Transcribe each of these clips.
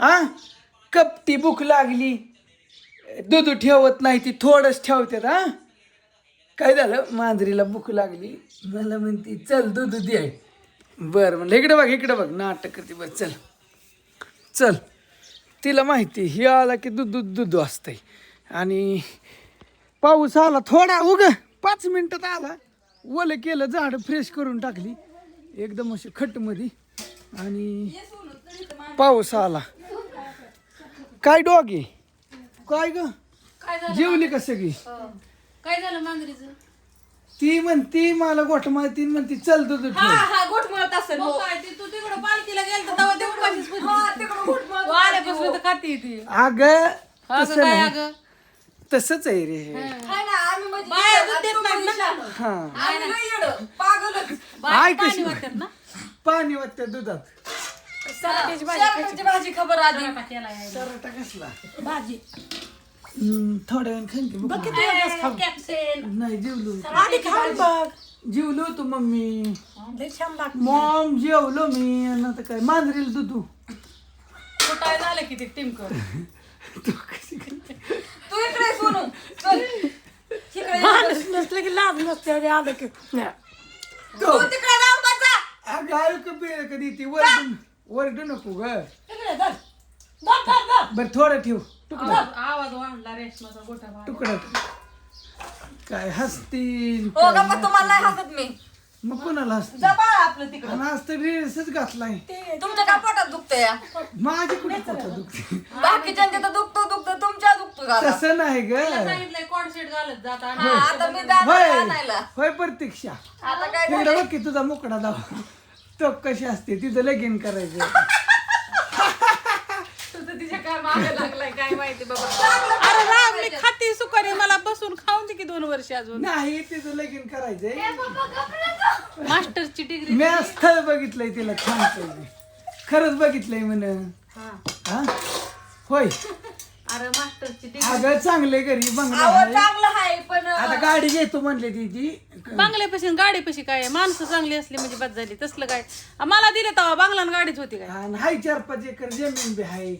हा कपटी भूक लागली दूध ठेवत नाही ती थोडंच ठेवतात हा. काय झालं मांजरीला भूक लागली मला म्हणती चल दूध दे. बरं म्हणलं इकडे बघ नाटक करते बरं चल चल. तिला माहिती ही आला की दूध दूध दूध असतंय. आणि पाऊस आला थोडा 5 मिनिटात आला ओलं केलं झाडं फ्रेश करून टाकली एकदम अशी खटमध्ये. आणि पाऊस आला काय डॉगी काय ग जेवली का सगळी. काय झालं मांजरीचं. ती म्हणती मला गोठमाळ ती म्हणती चल दूध ठेव. गोठमळत असेल हो काय ते तू तिकडं पालखीला गेलता तेव्हा ते उपाशीच बसली. तू आल्यापासून तर खाती ती. अगं अगं तसं काय नाही अगं तसंच आहे रे. बाया दूध देत नाहीत ना. हा पागलच. बाया आई पाणी कशी वाटतात ना. पाणी वाटतं दुधात. शेरडाची भाजी खबर आधी पराठा केलाय. सराटा कसला भाजी थोड्या वेळ खाली कॅप्टेन नाही जेवलो आधी खाऊन बघ. जेवलो होतो मम्मी लय छान लागतं. मॉम जेवलो मी आणि आता काय मांजरील दूध कुठाय झालं की ते टिमकं. तू कशी करते? तू इकडे सोनू चल इकडे माणूस नसलं की लाज नसते आणि आलं की तो तू तिकडे जाऊ बसा अगं ऐकू पे कधी ती वरडू नको ग. इकडे धर. धर, धर, धर. बर थोडं ठेव तुकडा आवाज वाढला रेशमाचा गोठा भाग. तुकडा काय हसतील हो गप्पा तुम्हाला नाही हसत मी मग कोणाला हसतील जा बाळा आपलं तिकडं आणि आज तर रील्सच घातलाय. तुमच्या का पोटात दुखतंय या माझी कुठे पोटात दुखते बाकीच्यांच्या तर दुखतो तुमच्या दुखतो का आता? तसं नाही ग. सांगितलंय कॉर्डसेट घालत जात आणि हा, आता मी जातो होय आणायला होय प्रतीक्षा आता काय तिकडे झालं बघ की तुझा मुकडा दाव तो कशी असते तिचं लगीन करायचं. तुझं तिच्या काय मागे लागलाय काय माहिती बाबा. अरे राम मी खाती सुपारी मला बसून खाऊन दे की 2 वर्ष अजून. नाही तिचं लगीन करायचंय. मास्टरची डिग्री. मी स्थळ बघितलंय तिला छान पाहिजे खरंच बघितलंय म्हण. हा होय अरे मास्टरची डिग्री. अगं चांगले घरी बंगला आवड आहे. चांगलं आहे पण आता गाडी घेतो म्हणले ती बांगल्यापाशी गाडीपाशी काय आहे? माणसं चांगली असली म्हणजे बस झाली तसलं काय. मला दिलं तेव्हा बांगला आणि गाडीच होती काय. आणि हाय 4-5 एकर जमीन बी आहे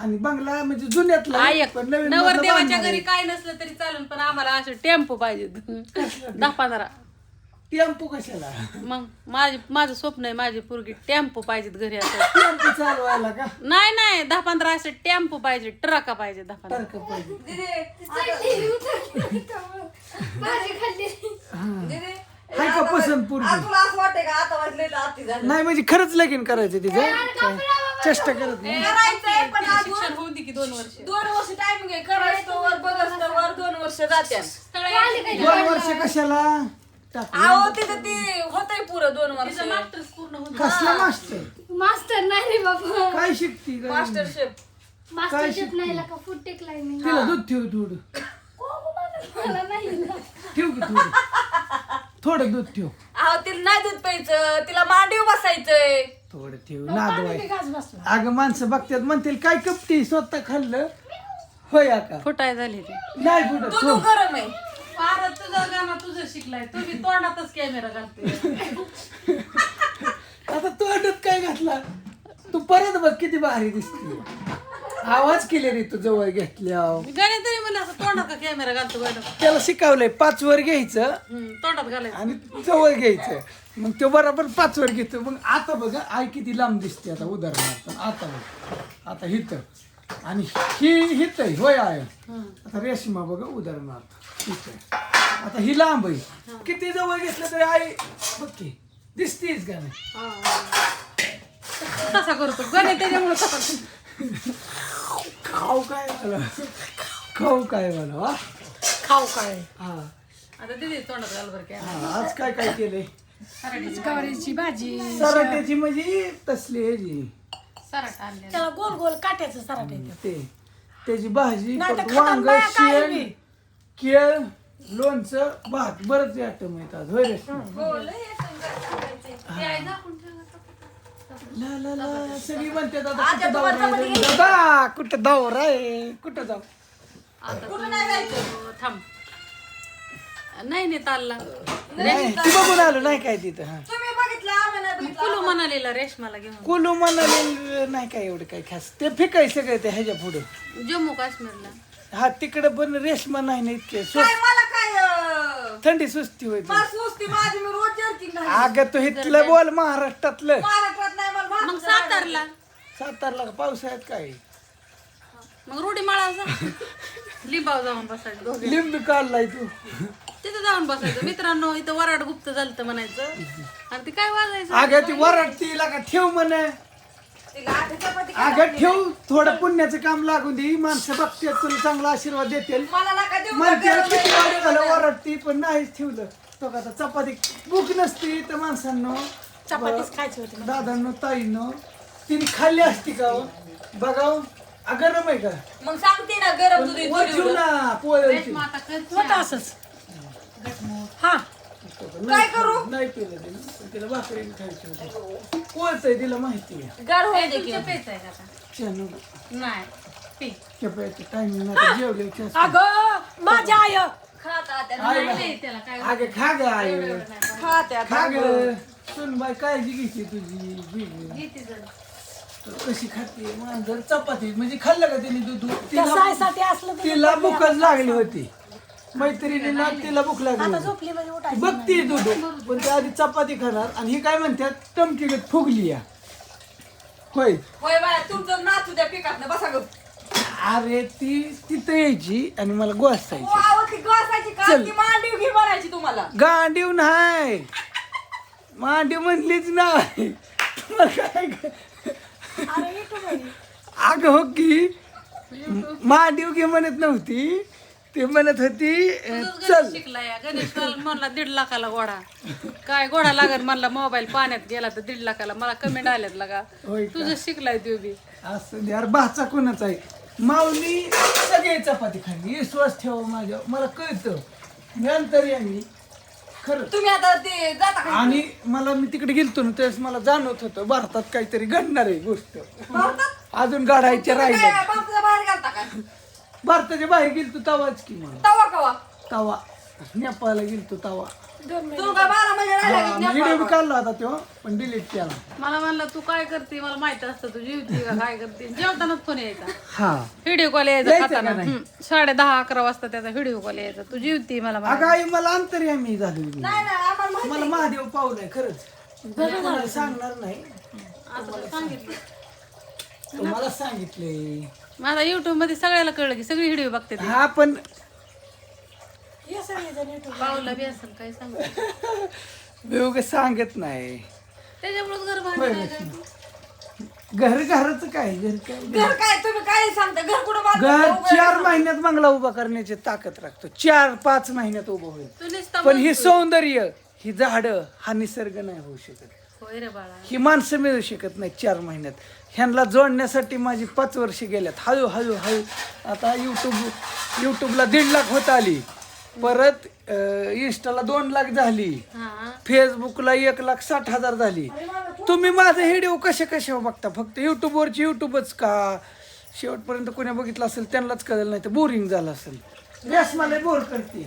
आणि बंगला म्हणजे जुन्यातला आहे, ऐक पण नवीन नवर मधला देवाच्या बांधणार घरी आहे. काय नसलं तरी चालेल पण आम्हाला असं टेम्पो पाहिजे 10-15. टेम्पो कशाला मग माझं स्वप्न आहे माझी पोरगी टेम्पो पाहिजेत घरी असं. टेम्पो चालवायला का नाही 10-15 असं टेम्पो पाहिजे ट्रका पाहिजे 10-15. सारखं पाहिजे. दीदी, हाय का पसंत पोरगी? आता तुला असं वाटतंय का आता वाजले तर आती झालं नाही म्हणजे खरंच लगीन करायचं तिचं काय चेष्टा करत नाही. करायचंय पण अजून शिक्षण होऊ दे की 2 वर्ष. 2 वर्ष टाइमिंग आहे करायचं वर बघत वर 2 वर्ष जात्या 2 वर्ष कशाला टाकलं? अहो तिथं ती होतंय पुरं 2 वर्ष तिचं मास्टर्स पूर्ण होऊन कसला मास्टर मास्टर नाही रे बाबा काय शिकती काय? मास्टर शेफ मास्टर शेफ नाही का फूड टेकलाय मी तिला दूध ठेव थोडं मला नाही ठेव की थोडं दूध ठेव अहो तिला नाही दूध प्यायचं तिला मांडीव बसायचंय थोडं ठेव नादवाय. अगं माणसं बघतात म्हणतील काय कपटी स्वतः खाल्लं होय का फुटाय झाली ती. नाही फुटत दूध हो. गरम आहे फारच तुझं गाणं तुझं शिकलाय तुम्ही तोंडातच कॅमेरा घालते. आता तू अडत काय घातला तू परत बघ किती भारी दिसते. आवाज केले रे तू जवळ घेतल्या गाणे तरी म्हणलं असं तोंडात का कॅमेरा घालतो गाणं. त्याला शिकवलंय 5 वर घ्यायचं तोंडात घालायचं. आणि जवळ घ्यायचं मग तो बरोबर 5 वर घेतो. मग आता बघा आई किती लांब दिसते आता उदाहरणार्थ आता बघ आता हिथं आणि ही हित आहे होय आहे. आता रेशमा बघा उदाहरणार्थ हिथं आहे. आता ही लांब आहे किती जवळ घेतलं तरी आई बघ की दिसतेच का नाही. तसा करतो गाणे त्याच्यामुळे तसा करतो. खाऊ काय मला खाऊ काय मला खाऊ काय हा आता दिदी तोंडात घाल बरं काय. हा आज काय काय केलंय गवारीची भाजी सराट्याची म्हणजे तसली ह्याची सराट आणले. त्याला गोल गोल काट्याचं सराट येतं. ते त्याची भाजी नाही तर परत खाताना वांग बाया काय शेण बी. केळ लोणचं भात बरंच आयटम येतात होय रे ला ला ला सगळी म्हणतात आता कुठं दौरा आहे? दादा कुठं दौरा आहे कुठं जाऊ आता कुठं नाही जायचं थांब नाही नाही तालला नाही ती बघून आलो नाही काय तिथं हा तुम्ही बघितलं आम्ही नाही बघितलं. कुलू म्हणालेला रेशमाला घेऊन कुलू म्हणाले नाही काय एवढं काय खास ते फिकाय सगळं ते ह्याच्या पुढं जम्मू काश्मीरला हा तिकडे पण रेशमा नाही ना इतके काय मला काय थंडी सुस्ती होती मला सुस्ती माझी मी रोज जर्किंग घालते. अगं तू इथलं बोल महाराष्ट्रातलं महाराष्ट्रात नाही मला मग सातारला सातारला का पावसाळ्यात काय मग रुडी माळाचा लिंबाव जाऊन बसायचं दोघे लिंबू काढलाय तू तिथं जाऊन बसायचं मित्रांनो इथं वराड गुप्त झालं म्हणायचं आणि ती काय वाजायचं अगं ती वरडतीला का ठेव म्हणे तिला आधी चपाती अगं ठेव थोडं पुण्याचं काम लागून दे माणसं बघते तुला चांगला आशीर्वाद देतील मला नका देऊ म्हणते किती वाढ झालं वरडती पण नाहीच ठेवलं तो का आता चपाती भूक नसती तर माणसांनो चपातीच खायची होती दादांनो ताईंनो तिने खाल्ली असती का हो? बघाव गरम आहे का मग सांगते ना गरम दूध वर ठेव ना पोळ्याची रेशमा आता करते. होतं असंच हा काय करू नाही पिलं तिला पण तिला भाकरी खायची होती कोळच आहे तिला माहिती आहे गार होऊ दे की तुमच्या पेचाय का आता? चॅनल नाही पी खेपायचं टायमिंग आता जेवले अगं माझ्या आय खाता त्या नाही नाही त्याला काय अगं खा ग आई खात्या खा ग सुनबाई काळजी घेते तुझी घेते जरा. कशी खाते मांजर चपाती म्हणजे खाल्लं का तिने दूध त्या तिला सायसाठी असलं तर तिला भूकच लागली होती मैत्रिणीला तिला भूक लागली आता होती. झोपली म्हणजे उठायची बघती दूध पण त्या आधी चपाती खाणार आणि ही काय म्हणतात टमकीगत फुगली या होय होय बाय तुमचं नाचू द्या पिकात बसा गं. अरे ती तिथं यायची आणि मला गोसायची वाव, ती घासायची का चल. ती मांडीव घे म्हणायची तुम्हाला गांडीव नाही मांडीव म्हणलीच नाही तुम्हाला काय अरे इटू बाई अगं हो की मांडीव घे म्हणत नव्हती ते म्हणत होती तुझंच चल गणेश शिकलाय गणेश म्हणला 1.5 लाखाला घोडा काय घोडा लागत म्हणला मोबाईल पाण्यात गेला तर 1.5 लाखाला मला कमेंट आल्यात लगा होय का? तुझं शिकलाय तू बी असं यार भाचा कोणाचा आहे माऊली सगळे चपाती खाल्ली विश्वास ठेवा माझ्या मला कळतं नंतर यांनी खरं तुम्ही आता ते जाता का आणि मला मी तिकडे गेलतो ना त्यावेळेस मला जाणवत होतं भारतात काहीतरी घडणार आहे गोष्ट भारतात अजून गाडायच्या तुम्ही राहिल्या काय भारताच्या बाहेर घालता काय भारताच्या बाहेर गेलतो तवाच की मला तवा कवा तवा नेपाळला गेलतो तवा तू काय 12 महिने राहिला की व्हिडिओ बी नेपाळ? काढला होता तेव्हा पण डिलीट केला मला म्हणला तू काय करते मला माहित असतं तू जेवती का काय करते जेवतानाच फोन यायचा हा व्हिडिओ कॉल यायचा यायचा खाताना का नाही? 10:30-11 वाजता त्याचा व्हिडिओ कॉल यायचा तू जेवती मला म्हणायचा. अगं आई मला अंतर्यामी झाली नाही नाही आम्हाला माहिती मला महादेव पावलाय खरंच तुम्हाला सांगणार नाही असं तर सांगितलं तुम्हाला सांगितले माझा युट्यूब मध्ये सगळ्याला कळलं की सगळी व्हिडिओ बघते ते. हा पण ये सगळेजण इटू पाऊला बी असेल काय सांग वेग सांगत नाही त्याच्यामुळेच घर बांधलं नाही काय तू. घरच काय घर काय घर काय तुम्ही काय सांगता घर कुठं बांधलं? घर 4 महिन्यात बंगला उभा करण्याची ताकद राखतो 4-5 महिन्यात उभं होईल तू नुसता पण ही सौंदर्य ही झाडं हा निसर्ग नाही होऊ शकत होय रे बाळा ही माणसं मिळू शकत नाही 4 महिन्यात ह्यांना जोडण्यासाठी माझी 5 वर्ष गेल्यात हळू आता युट्यूबला 1.5 लाख होत आली परत इंस्टाला 2 लाख झाली हा फेसबुकला 1,60,000 झाली तुम्ही माझे व्हिडिओ कसे बघता फक्त युट्यूबवरची युट्यूबच का शेवटपर्यंत कोणी बघितलं असेल त्यांनाच कळलं नाही तर बोरिंग झालं असेल यस मला बोर करते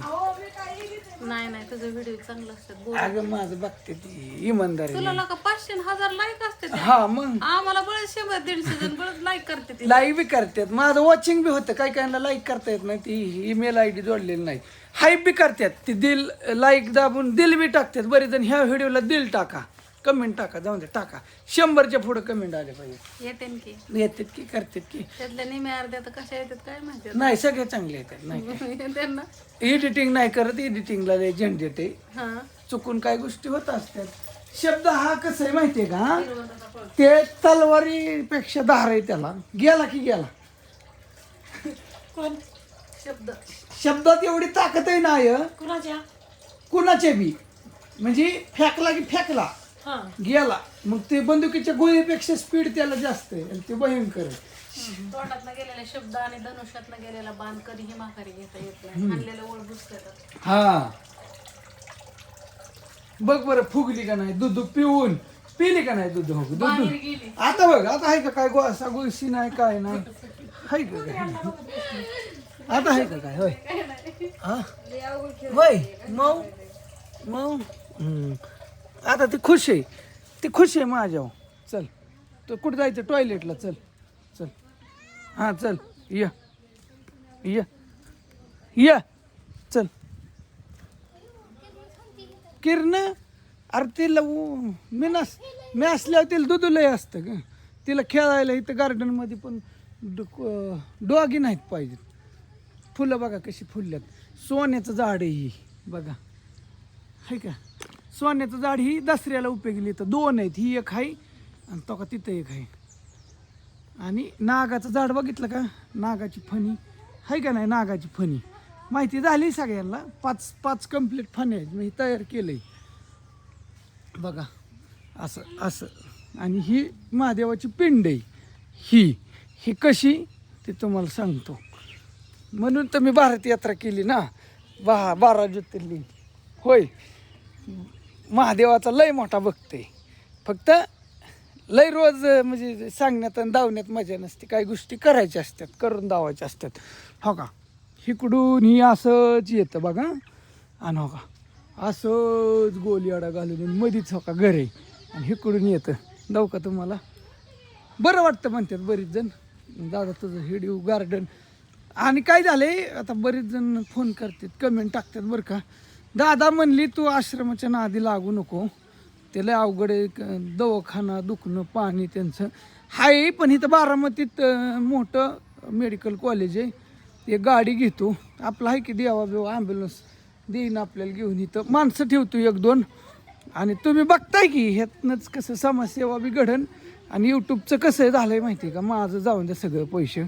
नाही तुझं व्हिडिओ चांगलं असतात बोल अगं माझं बघते ती इमानदारी तुला लोक 500-1000 लाईक असते ते. हा मग आम्हाला बळच 100-150 जण बळच लाईक करते ते. लाईव्ह बी करतात माझं वॉचिंग बी होतं काही काहींना लाईक करता येत नाही ती ईमेल ID जोडलेली नाही हाईप बी करतात ती दिल लाईक दाबून दिल बी टाकतात बरेच जण ह्या व्हिडिओला दिल टाका कमेंट टाका जाऊन दे टाका 100च्या पुढे कमेंट आले पाहिजे येते ना की येतात की करतात की त्यातल्या निम्या अर्ध्या तर कशा येतात काय माहिती नाही सगळे चांगले येतात नाही येते ना एडिटिंग नाही करत एडिटिंगला लय झंझट आहे हा चुकून काय गोष्टी होत असतात शब्द हा कसं आहे माहितीये का ते तलवारीपेक्षा धार आहे त्याला गेला की गेला कोण शब्द शब्दात एवढी ताकद आहे ना कुणाच्या कुणाचे बी म्हणजे फेकला की फेकला हा गेला मग ते बंदुकीच्या गोळीपेक्षा स्पीड त्याला जास्त आहे आणि ते भयंकर आहे तोंडातनं गेलेले शब्द आणि धनुष्यातनं गेलेला बाण कधीही माघारी घेता येत नाही आणलेलं ओळ बुसतात हा बघ बरं फुगली का नाही दूध पिऊन पिली का नाही दूध हो दूध बाहेर गेली आता बघ आता आहे का काय गोळसा गोळशी नाही काय नाही आहे का काय आता आहे का काय होय हा वय मग मग आता ती खुश आहे, ती खुश आहे माझ्यावर. चल तो कुठं जायचं टॉयलेटला, चल चल हां चल ये ये ये चल. किरण अरे तिला मी असल्यावर तिला दूध लय असतं ग, तिला खेळायला इथं गार्डनमध्ये पण डॉगी नाहीत पाहिजेत. फुलं बघा कशी फुलल्यात. सोन्याचं झाड आहे ही बघा, आहे का. सोन्याचं झाड ही दसऱ्याला उपयोगी तर 2 आहेत, ही एक आहे आणि तो का तिथं एक आहे. आणि नागाचं झाड बघितलं का, नागाची फणी आहे का नाही, नागाची फणी माहिती झाली सगळ्यांना. 5 कंप्लीट फणी आहेत मी तयार केलंय बघा असं असं. आणि ही महादेवाची पिंड आहे, ही कशी ते तुम्हाला सांगतो. म्हणून तर मी भारत यात्रा केली ना, 12 ज्योतिर्लिंग. होय महादेवाचा लय मोठा भक्त आहे, फक्त लय रोज म्हणजे सांगण्यात आणि दावण्यात मजा नसते, काही गोष्टी करायच्या असतात, करून दावायच्या असतात. हो का, इकडून ही असंच येतं बघा, आणि हो का असंच गोली आडा घालून मधीच हो का घर आहे, आणि इकडून येतं. जाऊ का तुम्हाला, बरं वाटतं म्हणतात बरीच जण. दादा तुझं हिडिओ गार्डन. आणि काय झालंय आता बरेच जण फोन करतात, कमेंट टाकतात बरं का. दादा म्हणली तू आश्रमाच्या नादी लागू नको, त्याला अवघड आहे, दवाखाना दुखणं पाणी त्यांचं आहे. पण इथं बारामतीत मोठं मेडिकल कॉलेज आहे, एक गाडी घेतो आपलं आहे की देवा बिवा ॲम्ब्युलन्स देईन आपल्याला घेऊन, इथं माणसं ठेवतो 1-2. आणि तुम्ही बघताय की ह्यातनंच कसं समाजसेवा बी घडण. आणि यूट्यूबचं कसं झालं आहे माहिती आहे का, माझं जाऊन द्या सगळं पैसे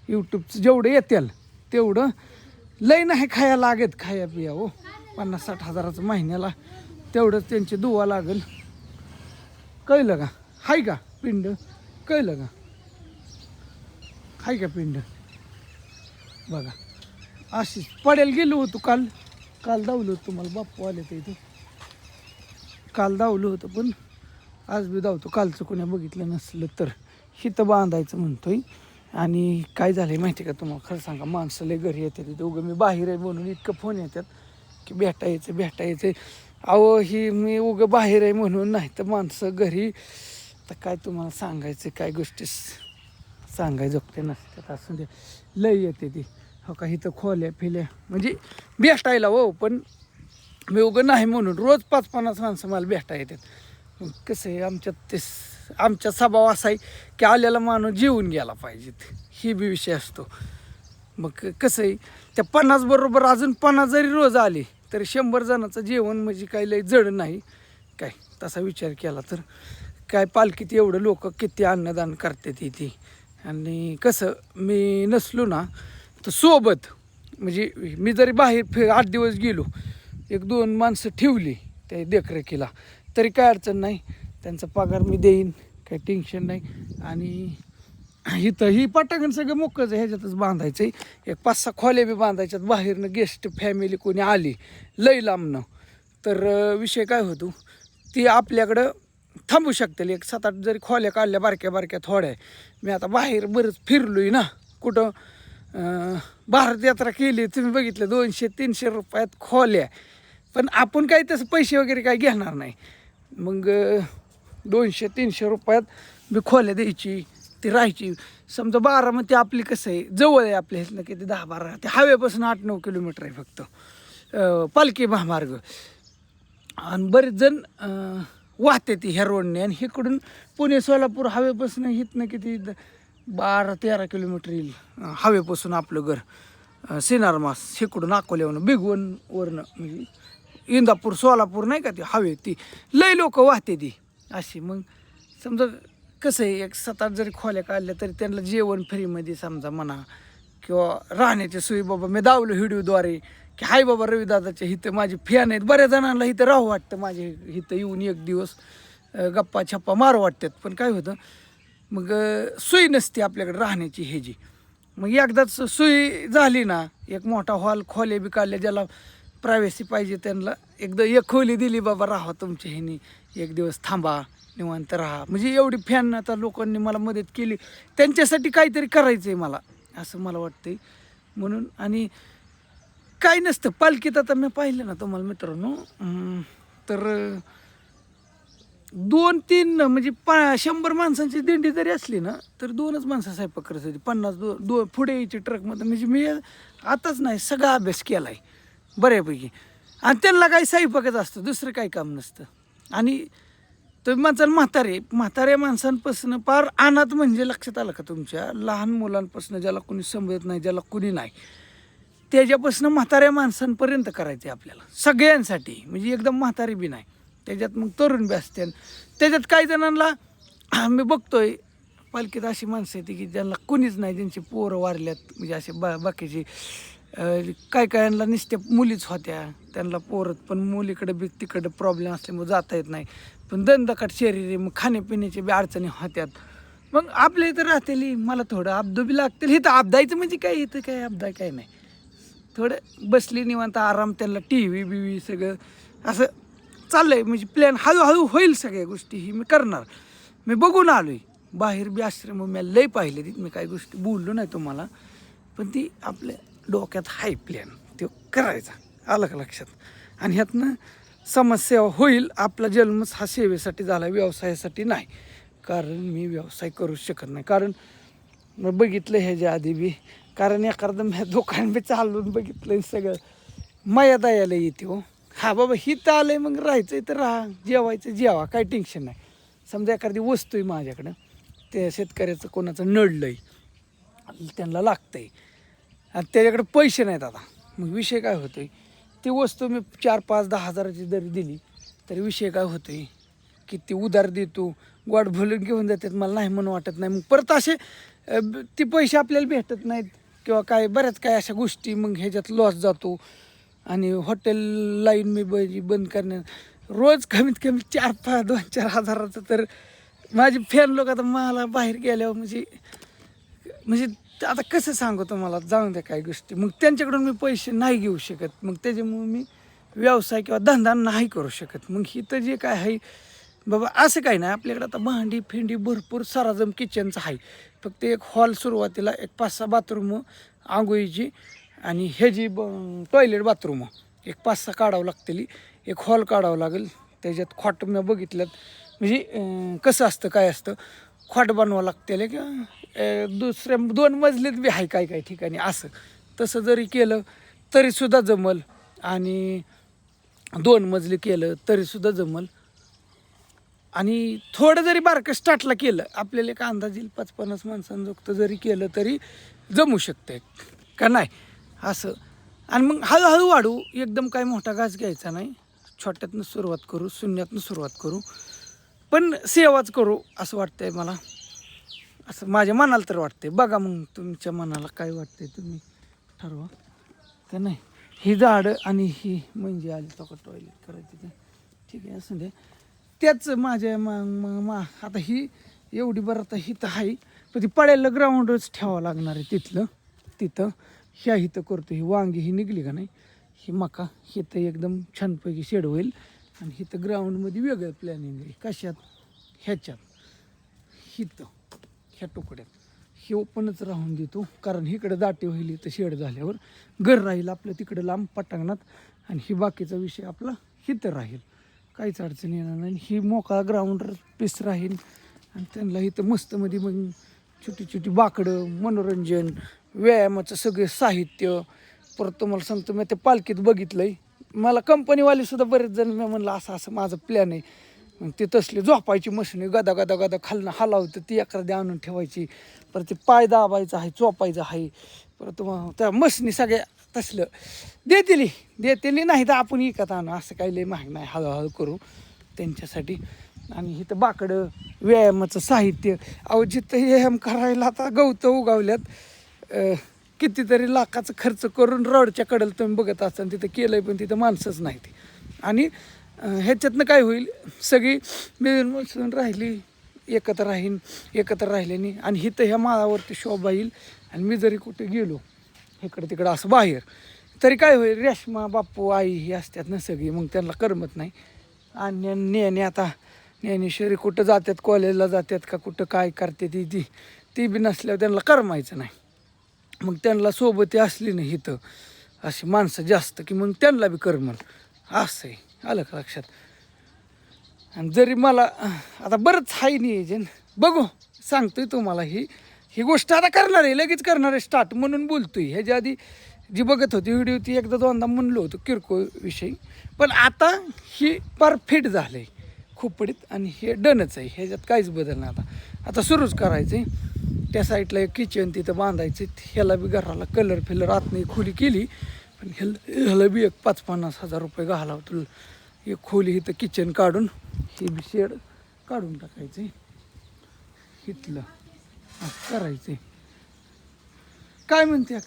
यूट्यूबचं जेवढं येतील तेवढं, लय नाही खाया लागत, खाया पिया हो. 50-60 हजाराचं महिन्याला तेवढंच त्यांची दुवा लागेल. कळलं का, हाय का पिंड, कळलं का, हाय का पिंड बघा. अशीच पडेल गेलो होतो काल धावलो होतो, तुम्हाला बाप्पू आले तर इथं काल धावलो होतं, पण आज बी धावतो. कालचं कोणी बघितलं नसलं तर हिथं बांधायचं म्हणतोय. आणि काय झालं आहे माहिती आहे का तुम्हाला, खरं सांगा माणसं लय घरी येतात तिथं, उगं मी बाहेर आहे म्हणून इतकं फोन येतात की भेटायचं. अहो ही मी उगं बाहेर आहे म्हणून, नाही तर माणसं घरी तर काय तुम्हाला सांगायचं, काय गोष्टी सांगायचं जोगते नसतात. असं दे लय येते ती हो का. इथं खोल्या फिल्या म्हणजे भेटायला हो, पण मी उगं नाही म्हणून रोज 5-50 माणसं मला भेटा येतात. कसं आहे आमच्या स्वभाव असा आहे की आलेला माणूस जेवून गेला पाहिजेत, ही बी विषय असतो. मग कसं आहे त्या 50 बरोबर अजून 50 जरी रोज आले तरी 100 जणांचं जेवण म्हणजे काही लय जड नाही काय. तसा विचार केला तर काय पालखीत एवढं लोक किती अन्नदान करतात इथे. आणि कसं मी नसलो ना तर सोबत म्हणजे मी जरी बाहेर 8 दिवस गेलो, 1-2 माणसं ठेवली त्या देखरेखीला तरी काय अडचण नाही, त्यांचा पगार मी देईन, काही टेन्शन नाही. आणि इथं ही पटांगण सगळं मोकळंच आहे, ह्याच्यातच बांधायचं आहे. एक 5-6 खोल्या बी बांधायच्यात. बाहेरनं गेस्ट फॅमिली कोणी आली लई लांबनं तर विषय काय होतो, ती आपल्याकडं थांबू शकते. एक 7-8 जरी खोल्या काढल्या बारक्या थोड्या. मी आता बाहेर बरंच फिरलो आहे ना, कुठं भारत यात्रा केली तुम्ही बघितलं, 200-300 रुपयात खोल्या. पण आपण काही तसं पैसे वगैरे काही घेणार नाही. मग 200-300 रुपयात मी खोल्या द्यायची, ती राहायची. समजा बारामती आपली कसं आहे जवळ आहे आपल्या इथनं, किती 10-12 ते हायवेपासून 8-9 किलोमीटर आहे फक्त पालखी महामार्ग. आणि बरेच जण वाहते ती ह्या रोडने. आणि इकडून पुणे सोलापूर हायवेपासून इथनं किती 12-13 किलोमीटर येईल हायवेपासून आपलं घर सिनारमास. इकडून अकोल्यावरून बिगवनवरनं म्हणजे इंदापूर सोलापूर नाही का ती हवे, ती लय लोक वाहते ती अशी. मग समजा कसं आहे 7-8 जरी खोल्या काढल्या तरी त्यांना जेवण फ्रीमध्ये समजा म्हणा, किंवा राहण्याची सोयी. बाबा मी दावलं व्हिडिओद्वारे की हाय बाबा रविदादाच्या इथं माझे फॅन आहेत, बऱ्याच जणांना इथं राहू वाटतं माझे इथं येऊन 1 दिवस गप्पा छप्पा मारू वाटतात. पण काय होतं मग सोयी नसते आपल्याकडे राहण्याची ह्याची. मग एकदाच सोयी झाली ना, एक मोठा हॉल खोल्या बी काढल्या, ज्याला प्रायव्हसी पाहिजे त्यांना एकदा एक खोली दिली, बाबा राहा तुमच्या ह्यानी 1 दिवस थांबा निवांत राहा. म्हणजे एवढी फॅन आता लोकांनी मला मदत केली, त्यांच्यासाठी काहीतरी करायचं आहे मला असं मला वाटतंय म्हणून. आणि काय नसतं पालखीत. आता मी पाहिलं ना तुम्हाला मित्रांनो, तर 2-3 म्हणजे 100 माणसांची दिंडी जरी असली ना तर 2च माणसं स्वयंपाक करत होती. 50 पुढे यायची ट्रकमध्ये. म्हणजे मी आताच नाही सगळा अभ्यास केला आहे बऱ्यापैकी. आणि त्यांना काही स्वयंपाकच असतं, दुसरं काही काम नसतं. आणि तुम्ही माणसाला म्हाताऱ्या माणसांपासून पार अनाथ म्हणजे लक्षात आलं का तुमच्या, लहान मुलांपासून ज्याला कोणी समजत नाही, ज्याला कोणी नाही, त्याच्यापासून म्हाताऱ्या माणसांपर्यंत करायचे आपल्याला सगळ्यांसाठी. म्हणजे एकदम म्हातारी बी नाही, त्याच्यात मग तरुण बी असते. त्याच्यात काही जणांना मी बघतोय पालखीत अशी माणसं येते की ज्यांना कोणीच नाही, ज्यांची पोरं वारल्यात. म्हणजे असे बाकीचे काय कायांना नुसत्या मुलीच होत्या, त्यांना पोरत पण मुलीकडे बी तिकडं प्रॉब्लेम असल्यामुळे जाता येत नाही. पण दंडकाट शरीर आहे, मग खाण्यापिण्याच्या बी अडचणी होत्यात. मग आपल्या इथं राहतेली मला थोडं अब्दू बी लागतील. इथं अब्दायचं म्हणजे काय, इथं काय अब्दा काय नाही, थोडं बसली निवांत आराम. त्यांना TV बिवी सगळं असं चाललं आहे. म्हणजे प्लॅन हळूहळू होईल सगळ्या गोष्टी. ही मी करणार. मी बघून आलो आहे बाहेर बी आश्रम, मी लई पाहिले ती. मी काही गोष्टी बोललो नाही तुम्हाला, पण ती आपल्या डोक्यात हाय प्लॅन, तो करायचा. आलं का लक्षात? आणि ह्यातनं समाजसेवा होईल. आपला जन्मच हा सेवेसाठी झाला, व्यवसायासाठी नाही. कारण मी व्यवसाय करू शकत नाही. कारण मग बघितलं ह्याच्या आधी बी, कारण एखादं मी दुकान बी चालवून बघितलं सगळं, माया दयाला येते हो. हा बाबा हिथं आलं आहे मग राहायचं तर राहा, जेवायचं जेवा, काही टेन्शन नाही. समजा एखादी वस्तू आहे माझ्याकडं, त्या शेतकऱ्याचं कोणाचं नडलं आहे, त्यांना लागतं आहे आणि त्याच्याकडे पैसे नाहीत आता, मग विषय काय होतो आहे, ती वस्तू मी 4-5-10 हजाराची जरी दिली तरी विषय काय होतो आहे की ती उधार देतो, गोड बोलून घेऊन जातात, मला नाही म्हणून वाटत नाही. मग परत असे ती पैसे आपल्याला भेटत नाहीत किंवा काय बऱ्याच काय अशा गोष्टी, मग ह्याच्यात लॉस जातो. आणि हॉटेल लाईन मी बंद करण्यात रोज कमीत कमी 4-5-2-4 हजाराचं. तर माझे फॅन लोक आता मला बाहेर गेल्यावर म्हणजे आता कसं सांगू तुम्हाला, जाऊन द्या काही गोष्टी. मग त्यांच्याकडून मी पैसे नाही घेऊ शकत, मग त्याच्यामुळे मी व्यवसाय किंवा धंदा नाही करू शकत. मग इथं जे काय आहे बाबा असं काही नाही आपल्याकडे. आता भांडी फिंडी भरपूर सराजम किचनचं आहे. फक्त एक हॉल सुरुवातीला, एक 5-6 बाथरूम आंघोळीची, आणि ह्याची टॉयलेट बाथरूम एक 5-6 काढावं लागतील. एक हॉल काढावं लागेल. त्याच्यात खोट मी बघितल्यात, म्हणजे कसं असतं काय असतं, खोट बनवावं लागतील किंवा दुसऱ्या 2 मजलीत बी आहे काही काही ठिकाणी. असं तसं जरी केलं तरीसुद्धा जमल, आणि 2 मजली केलं तरीसुद्धा जमल. आणि थोडं जरी बारकं स्टार्टला केलं, आपल्याला एक अंदाज येईल 5-50 माणसांजोगतं जरी केलं तरी जमू शकते का नाही असं. आणि मग हळूहळू वाढू, एकदम काय मोठा घास घ्यायचा नाही, छोट्यातनं सुरुवात करू, शून्यातनं सुरुवात करू, पण सेवाच करू असं वाटतंय मला. असं माझ्या मनाला तर वाटतंय. बघा मग तुमच्या मनाला काय वाटतंय, तुम्ही ठरवा का नाही. ही झाडं आणि ही म्हणजे आली तो टॉयलेट करायची ते ठीक आहे असं दे. त्याच माझ्या आता ही एवढी बरं आता ही तर आहे, पण ती पडायला ग्राउंडच ठेवावं लागणार आहे तिथं. ह्या इथं करतो. ही वांगी ही निघली का नाही, ही मका हिथं एकदम छानपैकी शेड होईल. आणि हिथं ग्राउंडमध्ये वेगळं प्लॅनिंग आहे. कशात? ह्याच्यात हिथं ह्या तुकड्यात हे ओपनच राहून देतो, कारण इकडं दाटे होईल. इथं शेड झाल्यावर घर राहील आपलं तिकडं लांब पटांगणात, आणि ही बाकीचा विषय आपला हिथं राहील, काहीच अडचण येणार नाही. ही मोकळा ग्राउंडर पीस राहील. आणि त्यांना इथं मस्तमध्ये मग छोटी छोटी बाकडं, मनोरंजन, व्यायामाचं सगळे साहित्य. परत तुम्हाला सांगतो, मी त्या पालखीत बघितलं आहे, मला कंपनीवालेसुद्धा बरेच जण, मी म्हणलं असं माझं प्लॅन आहे. मग ते तसले झोपायची मशीन गदा गदा गदा खालनं हलावतं, ती एखादी आणून ठेवायची. परत ते पाय दाबायचं आहे, चोपायचं आहे. परत त्या मशीनी सगळ्या तसलं देतेली नाही तर आपण विकत आणू, असं काही लई महाग नाही, हळूहळू करू त्यांच्यासाठी. आणि इथं बाकडं, व्यायामाचं साहित्य. अहो जिथं व्यायाम करायला आता गवतं उगावल्यात, कितीतरी लाखाचा खर्च करून रोडच्या कडेला तुम्ही बघत असाल, तिथं केलं आहे पण तिथं माणसंच नाही ती. आणि ह्याच्यातनं काय होईल, सगळी मिळून मिसळून राहिली, एकत्र राहिल्याने. आणि इथं ह्या माळावरती शोभा येईल. आणि मी जरी कुठे गेलो इकडं तिकडं असं बाहेर, तरी काय होईल, रेश्मा बाप्पू आई ही असतात ना सगळी, मग त्यांना करमत नाही. आणि नेणे आता ज्ञानेश्वरी कुठं जातात, कॉलेजला जातात का कुठं काय करते ती बी नसल्यावर त्यांना करमायचं नाही. मग त्यांना सोबती असली नाही इथं अशी माणसं जास्त की मग त्यांना बी कर म्हण असं आहे. आलं का लक्षात. आणि जरी मला आता बरंच आहे नियोजन बघू सांगतोय तुम्हाला ही गोष्ट आता करणार आहे लगेच करणार आहे स्टार्ट म्हणून बोलतोय. ह्याच्या आधी जी बघत होती व्हिडिओ ती एकदा दोनदा म्हणलो होतो किरकोळ विषयी पण आता ही परफेक्ट झालं आहे खोपडीत आणि हे डनच आहे. ह्याच्यात काहीच बदल नाही. आता सुरूच करायचं आहे. त्या साईडला एक किचन तिथं बांधायचं ह्याला बी घराला कलर फिलर आतनं खोली केली पण ह्याला बी एक 50-50 हजार रुपये घालावं. एक खोली इथं किचन काढून हे बी शेड काढून टाकायचं आहे इथलं असं करायचं आहे. काय म्हणते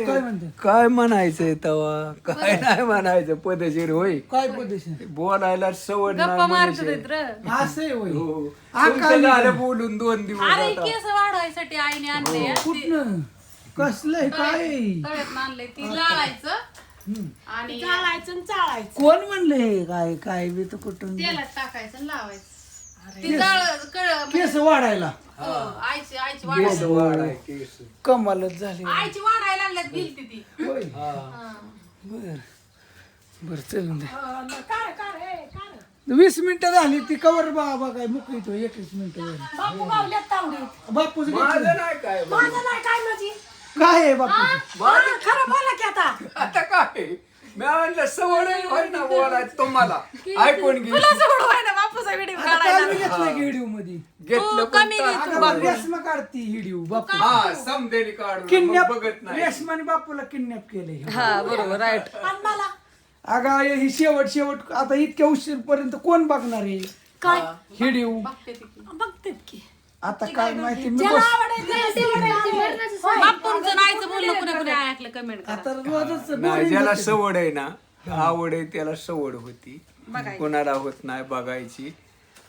काय म्हणते काय म्हणायचंय तवा काय नाही म्हणायचं पदशीर होय काय पद्धती बोलायला सवड गप्पा नाही मारत मनुष्य. आहेत र. असं आहे होय. हो. आ, तुमचं काय झालं बोलून 2 दिवस अरे आता. केस वाढवायसाठी आईने आणले कुठनं कसलंय काय तळ्यात आणले ती लाळायचं आणि चालायचं आणि चाळायचं. कोण म्हणले काय काय बी तर कुठून तेलात टाकायचं आणि लावायचं ती जाळ केस वाढायला आईची केस वाढायला वाढ आहे, केस. कमालच झाली आईची वाढायला लागल्यात गेलती ती होय हा. बर बर चलून दे. काय 20 मिनिटं झाली ती कवर बाबा काय मुकतो 21 मिनिटं झाली. बापू गावल्यात तावडीत. बापूच माझं नाही काय माझं नाही काय माझी. काय आहे बापू खरं बोला की आता. आता काय मी म्हणलं सवड आहे ना बोलायचं तुम्हाला ऐकून घे तुला सोड व्हाय ना बापूचा व्हिडिओ काढायला घेतलं की व्हिडिओ मध्ये घेतलं पण कमी तर- घे अगं, रेशमा काढती व्हिडिओ बापू हा समजेली काढून किडनॅप मग बघत नाही रेशमाने बापूला किडनॅप केले हा बरोबर राईट आणि मला अगं ही शेवट आता इतक्या उशीर पर्यंत कोण बघणार आहे काय व्हिडिओ बघतेत की. आता काय माहिती मी ज्याला बस आवडेल त्याला बापूंचं नाहीचं बोलणं कुणा कुणी ऐकलं कमेंट करा आता रोजच नाही ज्याला सवड आहे ना आवड आहे त्याला सवड होती कोणाला होत नाही बघायची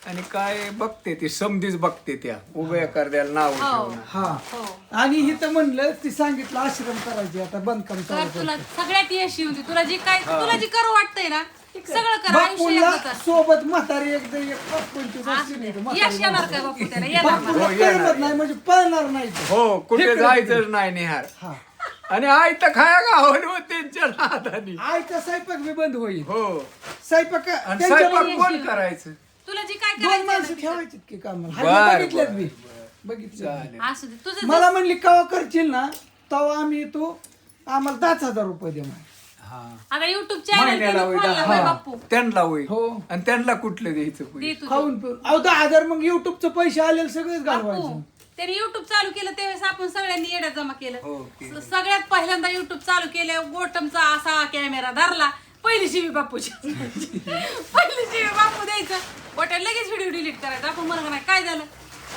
आणि काय बघते ती समधीच बघते त्या उभ्या करद्याला नाव ठेवणं. हा आणि इथं म्हणलं ती सांगितलं आश्रम करायचे आता बांधकाम तर करायचं तुला सगळ्यात यश येऊन दे. तुला जी काय तुला जी करू वाटतंय ना सगळं कर आयुष्य बापूला एकच आहे. सोबत म्हातारी एकदा एक 25 वर्षी नाही तर यश येणार काय बापू त्याला येणार ना. बापूला करमत नाही म्हणजे पळणार नाही ते. हो कुठे जायचंच नाही निहार हा आणि आई तर खाया गावाला त्यांच्या नादानी आईचा स्वयंपाक बी बंद होईल हो स्वयंपाक आणि त्यांच्या स्वयंपाक कोण करायचं तुला जी काय दोन माणसं करायचं ठेवायची की कामाला बर, हाय, बघितल्यात बर, मी बघितलं असू दे तुझं मला म्हणली कवा करशील ना तेव्हा आम्ही येतो आम्हाला 10,000 रुपये दे म्हणे. हा अगं युट्यूब चॅनल महिन्याला होईल खोललं बापू त्यांना होईल हो आणि त्यांना कुठलं द्यायचं दे पैसे? तुझं. खाऊन पिऊन अहो 10,000 मग युट्यूबचे पैसे आलेले सगळेच घालवायचे बापू, त्याने युट्यूब चालू केलं त्यावेळेस आपण सगळ्यांनी येड्यात जमा केलं हो, केलं. सगळ्यात पहिल्यांदा युट्यूब चालू केलं गोटमचा असा कॅमेरा धरला पहिली शिवी बापूची पहिली शिवी बापू द्यायचं गोट्या लगेच व्हिडिओ डिलीट करायचा आपण म्हणा नाही काय झालं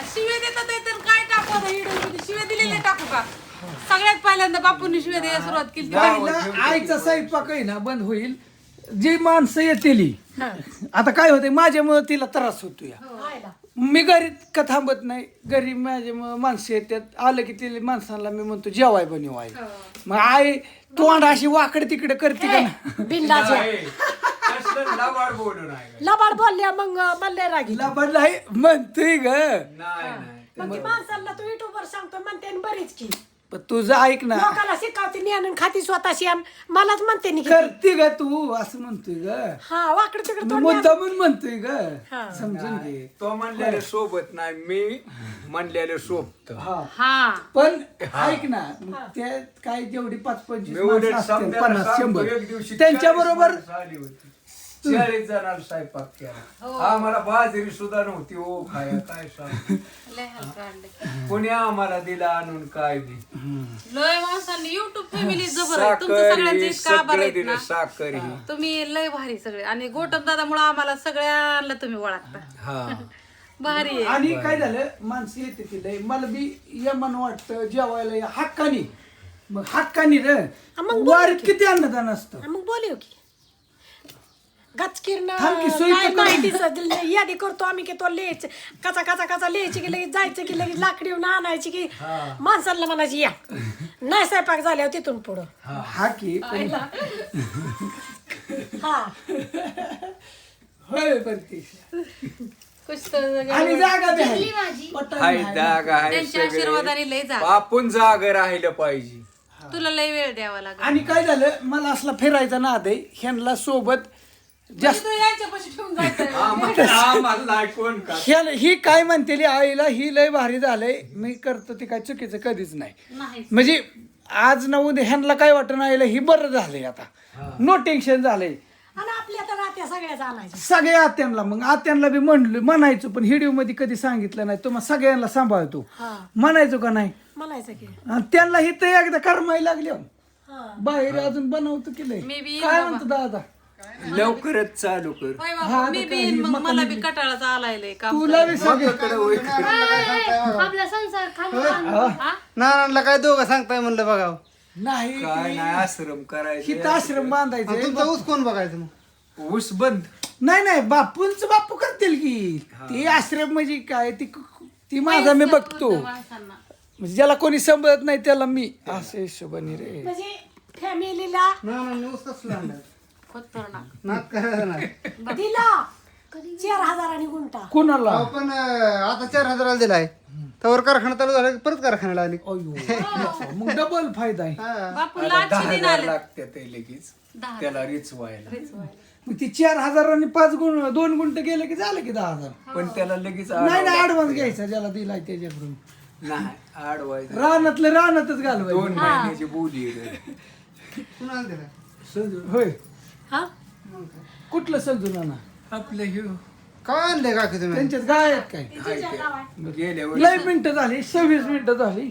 शिवे देतात तर काय टाकू आता व्हिडिओ शिवे दिलेले टाकू का सगळ्यात पहिल्यांदा बापूंनी शिवे द्यायला सुरुवात केली पहिला आईचा स्वयंपाक आहे ना बंद होईल जी माणसं येतील आता काय होते माझ्यामुळे तिला त्रास होतो या मी घरी का थांबत नाही घरी माझ्यामुळे माणसं येतात आलं की तिला माणसांना मी म्हणतो जेवाय बनव आई मग आई तोंड अशी वाकड तिकडे करते का ना बिंदाचे नाही, तसलं लबाड बोलू नाही लबाड बोलल्या मग मल्ले रागी. लबाडला आहे म्हणतोय ग नाही मग ती माणसाला तू युट्यूबवर सांगतो म्हणते आणि बरीच की पण तुझं ऐक ना लोकांना शिकवते मी आणून खाती स्वतःशी आण मलाच म्हणते नी की. करते ग तू असं म्हणतोय ग हा वाकडं तिकडं मी तोंड मुद्दा म्हणून म्हणतोय ग हा. समजून घे तो म्हणलेले सोबत नाही मी म्हणलेले सोबत हा हा पण ऐक ना मग ते काय जेवढी 5-25 मी उलट माणसं असतील, समजायला 50-100 सांगतो, एक दिवशी त्यांच्या 40 बरोबर माणसं आली होती 40 जणांना स्वयंपाक केला आम्हाला बाजरी सुद्धा नव्हती हो खाया काय सांग लय हलकं आणलंय. कोणी आम्हाला दिला आणून काय बी लय माणसांनी युट्यूब फॅमिली जबर आहे. तुमचं साखर सगळ्यांचे ही इतका आभार सगळं आहेत दिलं ना साखर ही तुम्ही लय भारी सगळे आणि गोटम दादामुळे आम्हाला सगळ्यांना तुम्ही ओळखता हा भारी आहे आणि काय झालं माणसं येते तिला मला बी यमन वाटतं जेवायला या हक्कानी मग हक्कानी रे मग बोल वारीत किती अन्नदान असतं हा, मग बोलू की गचकिरणं थांब की, सोयी काय तर करून. माहितीच यादी करतो आम्ही की तो लिहायचं कचा लिहायची की लगेच जायचं की लगेच लाकडी येऊन आणायची की माणसाला म्हणायची या नाही स्वयंपाक झाल्यावर तिथून पुढं हा की पण- हा होय पण ते कुछ तर आणि जागा बी आहे. ती माझी पटांगण हाय आहे. जागा आहे त्यांच्या सगळे. आशीर्वादाने लय जा आपण जागा राहिलं पाहिजे. तुला लय वेळ द्यावा लागेल आणि काय झालं मला असला फिरायचा नाद आहे ह्यांना सोबत जास्त तू यांच्यापाशी ठेवून जायचं आम्हाला नाही कोण का ही काय म्हणतेली आईला ही लय भारी झालंय मी करतो ते काय चुकीचं कधीच नाही नाही म्हणजे आज ना उद्या ह्यांना काय वाटत आईला ही बरं झालंय आता नो टेन्शन झालंय आणि आपल्या तर रात्या सगळ्याच आणायच्या सगळ्या आत्यांना मग आत्यांना बी म्हणायचो पण हिडिओ मध्ये कधी सांगितलं नाही तुम्हाला सगळ्यांना सांभाळतो म्हणायचो का नाही म्हणायचं की आणि त्यांना ही तर एकदा करमायला लागली हो. हा. बाहेर अजून बनवतो की लय मी बी काय म्हणतो दादा लवकरच चालू कर. होय बाबा मी बी येईन, मग मला बी कटाळाचा आलाय लय काम तुला बी सगळं आपला संसार खांदा नानांना काय दोघं सांगताय म्हणलं बघा नाही काय नाही आश्रम करायचं हित आश्रम बांधायचे तुमचा ऊस कोण बघायचं मग ऊस बंद. नाही बापूंच बापू करतील की ती आश्रम म्हणजे काय ती माझा मी बघतो माणसांना म्हणजे ज्याला कोणी सांभाळत नाही त्याला मी असं हिशोबाने रे म्हणजे फॅमिलीला नानांनी ऊस कसला आणला खतरनाक नाक करायचं नाही दिला 4,000 गुंठा कोणाला अहो, पण आता 4,000 दिलाय त्यावर कारखाना चालू झाला की परत कारखान्याला आली अयो मग डबल फायदा आहे बापूला आता 10,000 आजची दिन आले लागतात ते लगेच त्याला रिचवायला. मग ती 4,000 आणि 2 गुंठ गेले की झालं की 10,000 पण त्याला लगेच नाही ऍडव्हान्स घ्यायचा ज्याला दिलाय त्याच्याकडून नाही आडवायचं. रानातच घालवायचं 2 महिन्याची बोली आहे. कुणाला दिलाय होय हा कुठलं समजून आणा आपलं हे काय आणलंय काकी तुम्ही त्यांच्यात गाय आहेत काय गेल्या लय मिनिटं झाली 26 मिनिटं झाली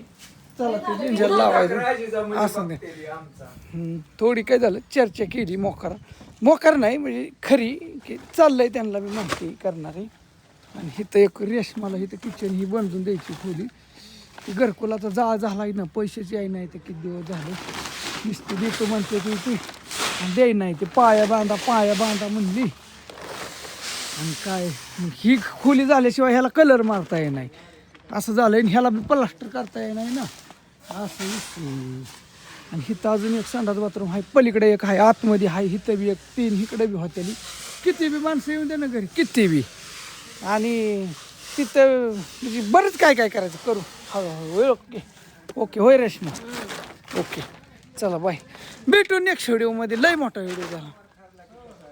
चला ते जिंजर लावायचं असं नाही थोडी काय झालं चर्चा केली मोकार नाही म्हणजे खरी की चाललंय त्यांना मी माहिती करणार आहे आणि इथं एक रेशमाला इथं किचन ही बांधून द्यायची खोली ती घरकुलाचा जाळ झाला ना पैशाची आई नाही तर किती दिवस झाले नुसती देतो म्हणते ती द्याय नाही ते पाया बांधा म्हणली आणि काय मग ही खोली झाल्याशिवाय ह्याला कलर मारता येत नाही असं झालं आणि ह्याला बी प्लास्टर करता येत नाही ना असं विषय. आणि हिथं अजून एक संडास बाथरूम आहे पलीकडे एक आहे आतमध्ये आहे हिथं बी एक 3 इकडे बी हॉटेली किती बी माणसं येऊन दे ना घरी किती बी आणि तिथं म्हणजे बरंच काय करायचं करू हळूहळू ओके होय रेश्मा ओके चला बाय भेटू नेक्स्ट व्हिडिओमध्ये लय मोठा व्हिडिओ झाला